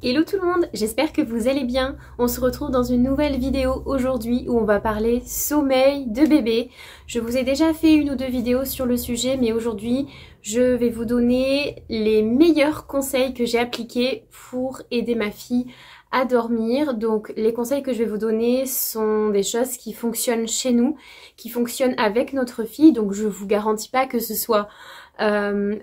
Hello tout le monde, j'espère que vous allez bien. On se retrouve dans une nouvelle vidéo aujourd'hui où on va parler sommeil de bébé. Je vous ai déjà fait une ou deux vidéos sur le sujet, mais aujourd'hui je vais vous donner les meilleurs conseils que j'ai appliqués pour aider ma fille à dormir. Donc les conseils que je vais vous donner sont des choses qui fonctionnent chez nous, qui fonctionnent avec notre fille. Donc je vous garantis pas que ce soit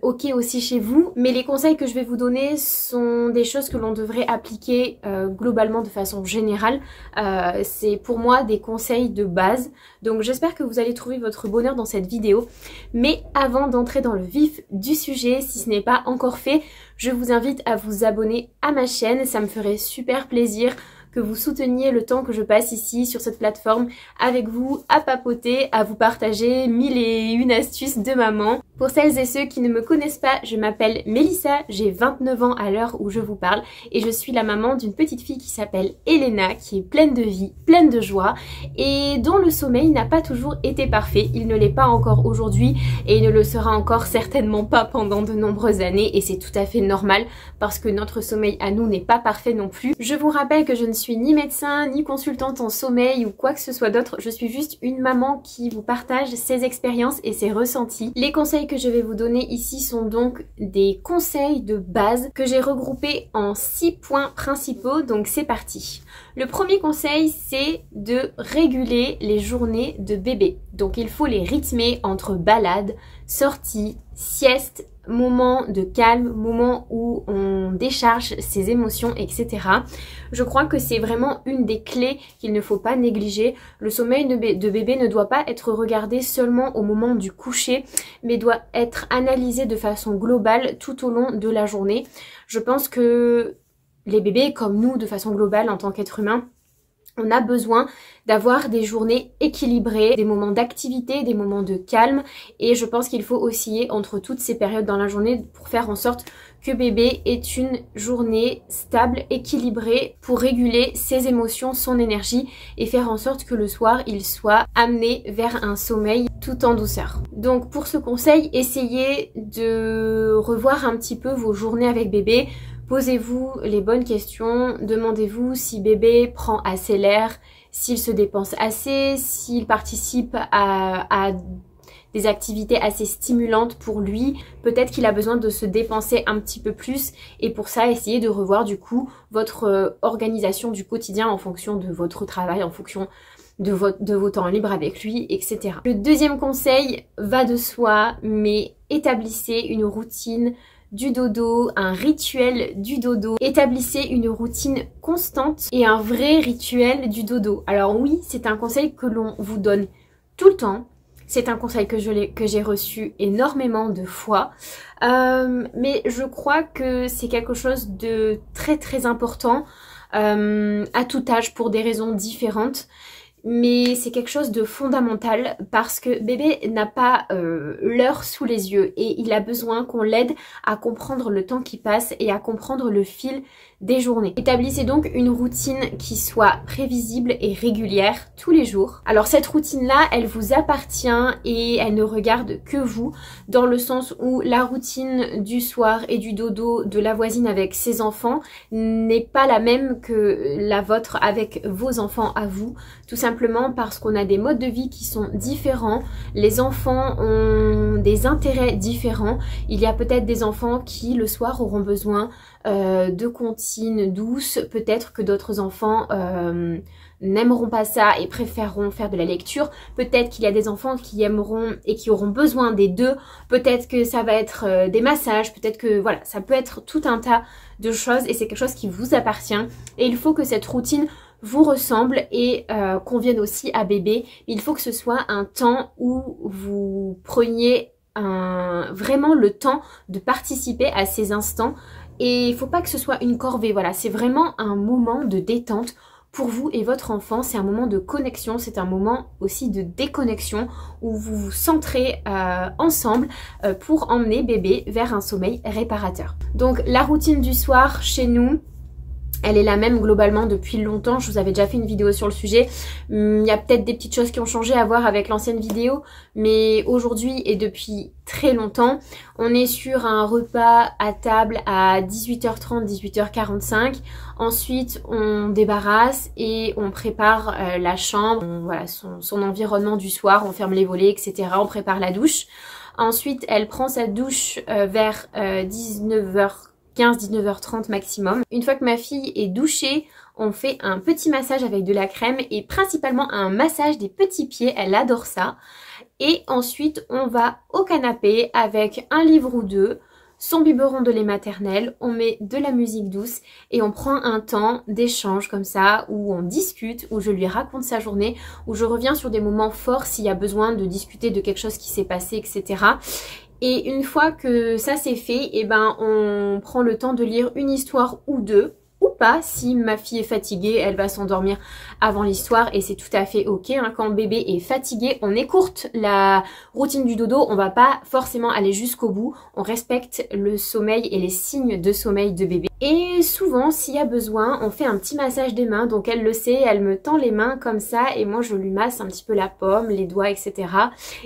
ok aussi chez vous, mais les conseils que je vais vous donner sont des choses que l'on devrait appliquer globalement de façon générale. C'est pour moi des conseils de base, donc j'espère que vous allez trouver votre bonheur dans cette vidéo. Mais avant d'entrer dans le vif du sujet, si ce n'est pas encore fait, je vous invite à vous abonner à ma chaîne, ça me ferait super plaisir que vous souteniez le temps que je passe ici sur cette plateforme avec vous, à papoter, à vous partager 1001 astuces de maman. Pour celles et ceux qui ne me connaissent pas, je m'appelle Mélissa, j'ai 29 ans à l'heure où je vous parle et je suis la maman d'une petite fille qui s'appelle Elena, qui est pleine de vie, pleine de joie et dont le sommeil n'a pas toujours été parfait. Il ne l'est pas encore aujourd'hui et il ne le sera encore certainement pas pendant de nombreuses années et c'est tout à fait normal parce que notre sommeil à nous n'est pas parfait non plus. Je vous rappelle que je ne suis ni médecin, ni consultante en sommeil ou quoi que ce soit d'autre. Je suis juste une maman qui vous partage ses expériences et ses ressentis. Les conseils que je vais vous donner ici sont donc des conseils de base que j'ai regroupés en 6 points principaux. Donc c'est parti. Le premier conseil, c'est de réguler les journées de bébé. Donc il faut les rythmer entre balades, sorties, siestes, moments de calme, moments où on décharge ses émotions, etc. Je crois que c'est vraiment une des clés qu'il ne faut pas négliger. Le sommeil de bébé ne doit pas être regardé seulement au moment du coucher, mais doit être analysé de façon globale tout au long de la journée. Je pense que les bébés, comme nous, de façon globale en tant qu'être humain, on a besoin d'avoir des journées équilibrées, des moments d'activité, des moments de calme et je pense qu'il faut osciller entre toutes ces périodes dans la journée pour faire en sorte que bébé ait une journée stable, équilibrée pour réguler ses émotions, son énergie et faire en sorte que le soir il soit amené vers un sommeil tout en douceur. Donc pour ce conseil, essayez de revoir un petit peu vos journées avec bébé. Posez-vous les bonnes questions, demandez-vous si bébé prend assez l'air, s'il se dépense assez, s'il participe à des activités assez stimulantes pour lui. Peut-être qu'il a besoin de se dépenser un petit peu plus et pour ça, essayez de revoir du coup votre organisation du quotidien en fonction de votre travail, en fonction de vos temps libres avec lui, etc. Le deuxième conseil va de soi, mais établissez une routine du dodo, un rituel du dodo. Établissez une routine constante et un vrai rituel du dodo. Alors oui, c'est un conseil que l'on vous donne tout le temps. C'est un conseil que j'ai reçu énormément de fois. Mais je crois que c'est quelque chose de très très important à tout âge pour des raisons différentes. Mais c'est quelque chose de fondamental parce que bébé n'a pas l'heure sous les yeux et il a besoin qu'on l'aide à comprendre le temps qui passe et à comprendre le fil des journées. Établissez donc une routine qui soit prévisible et régulière tous les jours. Alors cette routine-là, elle vous appartient et elle ne regarde que vous, dans le sens où la routine du soir et du dodo de la voisine avec ses enfants n'est pas la même que la vôtre avec vos enfants à vous, tout simplement parce qu'on a des modes de vie qui sont différents, les enfants ont des intérêts différents. Il y a peut-être des enfants qui le soir auront besoin de comptines douces, peut-être que d'autres enfants n'aimeront pas ça et préféreront faire de la lecture, peut-être qu'il y a des enfants qui aimeront et qui auront besoin des deux, peut-être que ça va être des massages, peut-être que voilà, ça peut être tout un tas de choses et c'est quelque chose qui vous appartient et il faut que cette routine vous ressemble et convienne aussi à bébé. Il faut que ce soit un temps où vous preniez vraiment le temps de participer à ces instants et il faut pas que ce soit une corvée, voilà, c'est vraiment un moment de détente pour vous et votre enfant, c'est un moment de connexion, c'est un moment aussi de déconnexion où vous vous centrez ensemble pour emmener bébé vers un sommeil réparateur. Donc la routine du soir chez nous, Elle est la même globalement depuis longtemps, je vous avais déjà fait une vidéo sur le sujet. Il y a peut-être des petites choses qui ont changé à voir avec l'ancienne vidéo, mais aujourd'hui et depuis très longtemps, on est sur un repas à table à 18h30, 18h45. Ensuite, on débarrasse et on prépare la chambre, voilà, son environnement du soir, on ferme les volets, etc. On prépare la douche. Ensuite, elle prend sa douche vers 19h15, 19h30 maximum. Une fois que ma fille est douchée, on fait un petit massage avec de la crème et principalement un massage des petits pieds, elle adore ça. Et ensuite, on va au canapé avec un livre ou deux, son biberon de lait maternel, on met de la musique douce et on prend un temps d'échange comme ça où on discute, où je lui raconte sa journée, où je reviens sur des moments forts s'il y a besoin de discuter de quelque chose qui s'est passé, etc. Et une fois que ça c'est fait, eh ben, on prend le temps de lire une histoire ou deux. Ou pas, si ma fille est fatiguée, elle va s'endormir avant l'histoire et c'est tout à fait ok. Hein. Quand le bébé est fatigué, on écourte la routine du dodo, on va pas forcément aller jusqu'au bout, on respecte le sommeil et les signes de sommeil de bébé. Et souvent, s'il y a besoin, on fait un petit massage des mains, donc elle le sait, elle me tend les mains comme ça et moi je lui masse un petit peu la paume, les doigts, etc.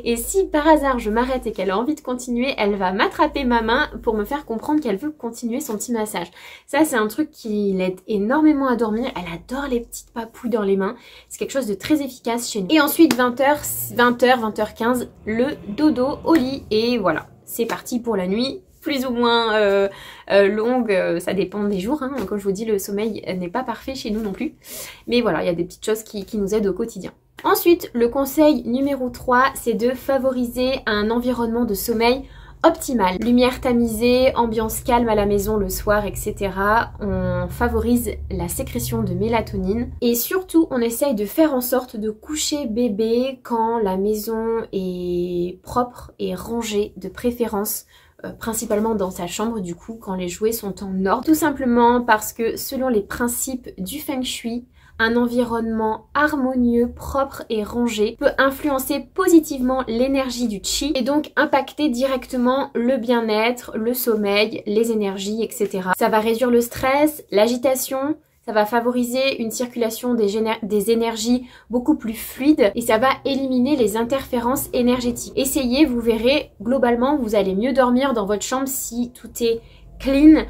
Et si par hasard je m'arrête et qu'elle a envie de continuer, elle va m'attraper ma main pour me faire comprendre qu'elle veut continuer son petit massage. Ça c'est un truc qui l'aide énormément à dormir, elle adore les petites papouilles dans les mains, c'est quelque chose de très efficace chez nous. Et ensuite 20h, 20h15, le dodo au lit et voilà, c'est parti pour la nuit. Plus ou moins longue, ça dépend des jours, hein. Comme je vous dis, le sommeil n'est pas parfait chez nous non plus. Mais voilà, il y a des petites choses qui nous aident au quotidien. Ensuite, le conseil numéro 3, c'est de favoriser un environnement de sommeil optimal. Lumière tamisée, ambiance calme à la maison le soir, etc. On favorise la sécrétion de mélatonine. Et surtout, on essaye de faire en sorte de coucher bébé quand la maison est propre et rangée, de préférence. Principalement dans sa chambre du coup quand les jouets sont en ordre. Tout simplement parce que selon les principes du Feng Shui, un environnement harmonieux, propre et rangé peut influencer positivement l'énergie du Qi et donc impacter directement le bien-être, le sommeil, les énergies, etc. Ça va réduire le stress, l'agitation. Ça va favoriser une circulation des énergies beaucoup plus fluide et ça va éliminer les interférences énergétiques. Essayez, vous verrez, globalement, vous allez mieux dormir dans votre chambre si tout est clean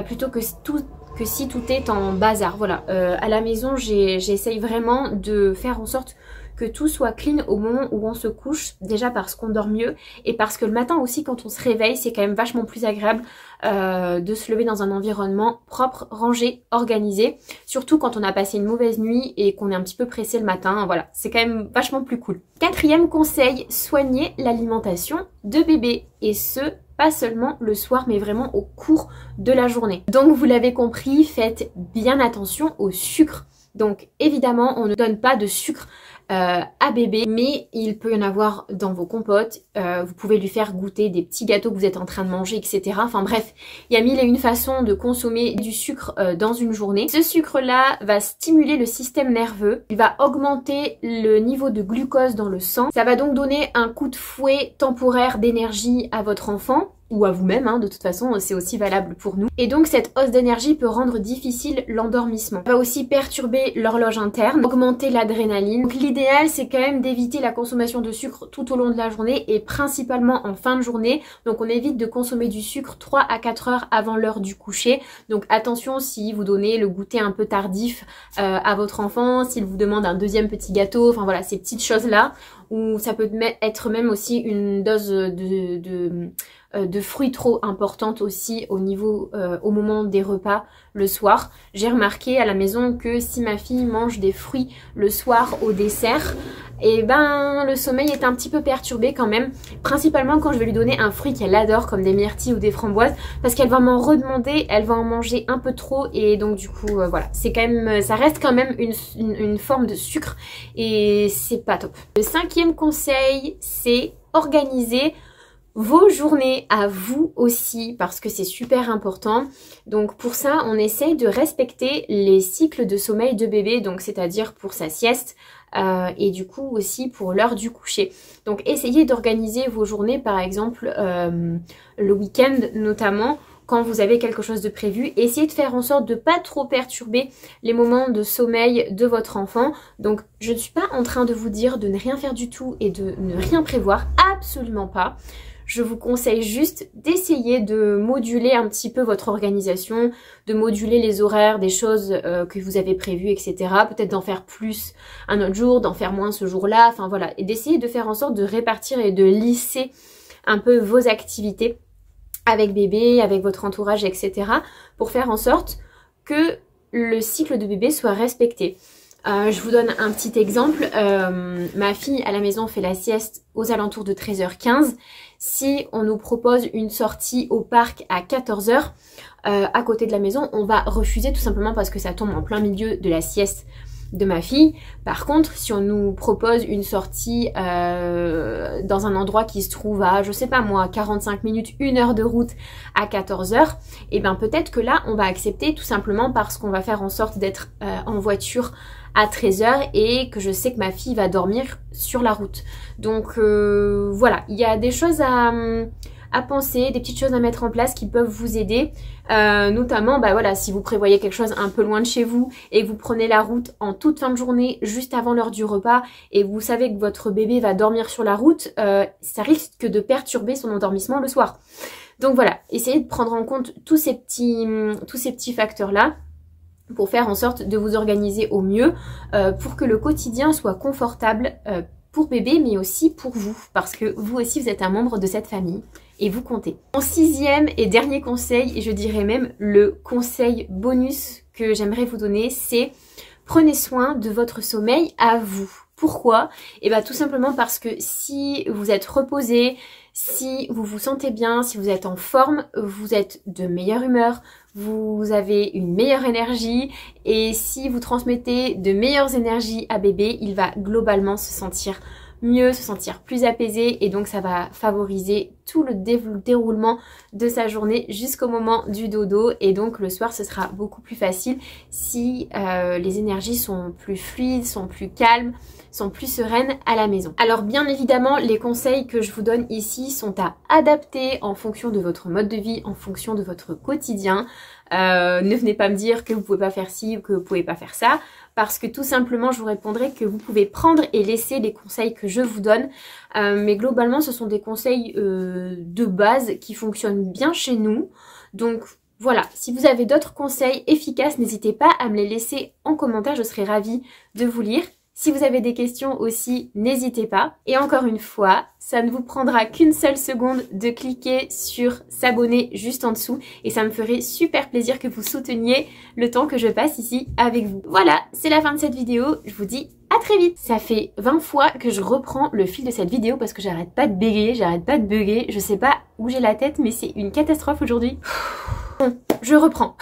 plutôt que si tout est en bazar. Voilà, à la maison, j'essaye vraiment de faire en sorte que tout soit clean au moment où on se couche, déjà parce qu'on dort mieux et parce que le matin aussi quand on se réveille, c'est quand même vachement plus agréable de se lever dans un environnement propre, rangé, organisé, surtout quand on a passé une mauvaise nuit et qu'on est un petit peu pressé le matin, voilà, c'est quand même vachement plus cool. Quatrième conseil, soignez l'alimentation de bébé et ce, pas seulement le soir mais vraiment au cours de la journée. Donc vous l'avez compris, faites bien attention au sucre. Donc évidemment on ne donne pas de sucre à bébé, mais il peut y en avoir dans vos compotes, vous pouvez lui faire goûter des petits gâteaux que vous êtes en train de manger, etc. Enfin bref, il y a mille et une façons de consommer du sucre dans une journée. Ce sucre-là va stimuler le système nerveux, il va augmenter le niveau de glucose dans le sang, ça va donc donner un coup de fouet temporaire d'énergie à votre enfant, ou à vous-même, hein, de toute façon c'est aussi valable pour nous. Et donc cette hausse d'énergie peut rendre difficile l'endormissement. Ça va aussi perturber l'horloge interne, augmenter l'adrénaline. Donc l'idéal c'est quand même d'éviter la consommation de sucre tout au long de la journée et principalement en fin de journée. Donc on évite de consommer du sucre 3 à 4 heures avant l'heure du coucher. Donc attention si vous donnez le goûter un peu tardif à votre enfant, s'il vous demande un deuxième petit gâteau, enfin voilà ces petites choses là. Ou ça peut être même aussi une dose de fruits trop importante aussi au moment des repas le soir. J'ai remarqué à la maison que si ma fille mange des fruits le soir au dessert, et ben le sommeil est un petit peu perturbé quand même, principalement quand je vais lui donner un fruit qu'elle adore comme des myrtilles ou des framboises, parce qu'elle va m'en redemander, elle va en manger un peu trop et donc du coup voilà, c'est quand même, ça reste quand même une forme de sucre et c'est pas top. Le cinquième conseil, c'est organiser vos journées à vous aussi parce que c'est super important. Donc pour ça on essaye de respecter les cycles de sommeil de bébé, donc c'est-à-dire pour sa sieste et du coup aussi pour l'heure du coucher. Donc essayez d'organiser vos journées par exemple le week-end notamment quand vous avez quelque chose de prévu. Essayez de faire en sorte de pas trop perturber les moments de sommeil de votre enfant. Donc je ne suis pas en train de vous dire de ne rien faire du tout et de ne rien prévoir, absolument pas. Je vous conseille juste d'essayer de moduler un petit peu votre organisation, de moduler les horaires des choses que vous avez prévues, etc. Peut-être d'en faire plus un autre jour, d'en faire moins ce jour-là, enfin voilà. Et d'essayer de faire en sorte de répartir et de lisser un peu vos activités avec bébé, avec votre entourage, etc. pour faire en sorte que le cycle de bébé soit respecté. Je vous donne un petit exemple. Ma fille à la maison fait la sieste aux alentours de 13h15. Si on nous propose une sortie au parc à 14h à côté de la maison, on va refuser tout simplement parce que ça tombe en plein milieu de la sieste de ma fille. Par contre, si on nous propose une sortie dans un endroit qui se trouve à, je sais pas moi, 45 minutes, 1 heure de route à 14h, et ben peut-être que là, on va accepter tout simplement parce qu'on va faire en sorte d'être en voiture à 13h et que je sais que ma fille va dormir sur la route. Donc voilà, il y a des choses à penser, des petites choses à mettre en place qui peuvent vous aider, notamment bah voilà, si vous prévoyez quelque chose un peu loin de chez vous et que vous prenez la route en toute fin de journée juste avant l'heure du repas et vous savez que votre bébé va dormir sur la route, ça risque de perturber son endormissement le soir. Donc voilà, essayez de prendre en compte tous ces petits facteurs là pour faire en sorte de vous organiser au mieux pour que le quotidien soit confortable pour bébé mais aussi pour vous, parce que vous aussi vous êtes un membre de cette famille et vous comptez. Mon 6e et dernier conseil, et je dirais même le conseil bonus que j'aimerais vous donner, c'est prenez soin de votre sommeil à vous. Pourquoi? Et bien tout simplement parce que si vous êtes reposé, si vous vous sentez bien, si vous êtes en forme, vous êtes de meilleure humeur, vous avez une meilleure énergie et si vous transmettez de meilleures énergies à bébé, il va globalement se sentir mieux, se sentir plus apaisé et donc ça va favoriser tout le déroulement de sa journée jusqu'au moment du dodo et donc le soir ce sera beaucoup plus facile si les énergies sont plus fluides, sont plus calmes, sont plus sereines à la maison. Alors bien évidemment les conseils que je vous donne ici sont à adapter en fonction de votre mode de vie, en fonction de votre quotidien. Ne venez pas me dire que vous pouvez pas faire ci ou que vous pouvez pas faire ça, parce que tout simplement je vous répondrai que vous pouvez prendre et laisser les conseils que je vous donne, mais globalement ce sont des conseils de base qui fonctionnent bien chez nous. Donc voilà, si vous avez d'autres conseils efficaces, n'hésitez pas à me les laisser en commentaire, je serai ravie de vous lire. Si vous avez des questions aussi, n'hésitez pas. Et encore une fois, ça ne vous prendra qu'une seule seconde de cliquer sur s'abonner juste en dessous. Et ça me ferait super plaisir que vous souteniez le temps que je passe ici avec vous. Voilà, c'est la fin de cette vidéo. Je vous dis à très vite. Ça fait 20 fois que je reprends le fil de cette vidéo parce que j'arrête pas de bégayer, j'arrête pas de bugger. Je sais pas où j'ai la tête, mais c'est une catastrophe aujourd'hui. Bon, je reprends.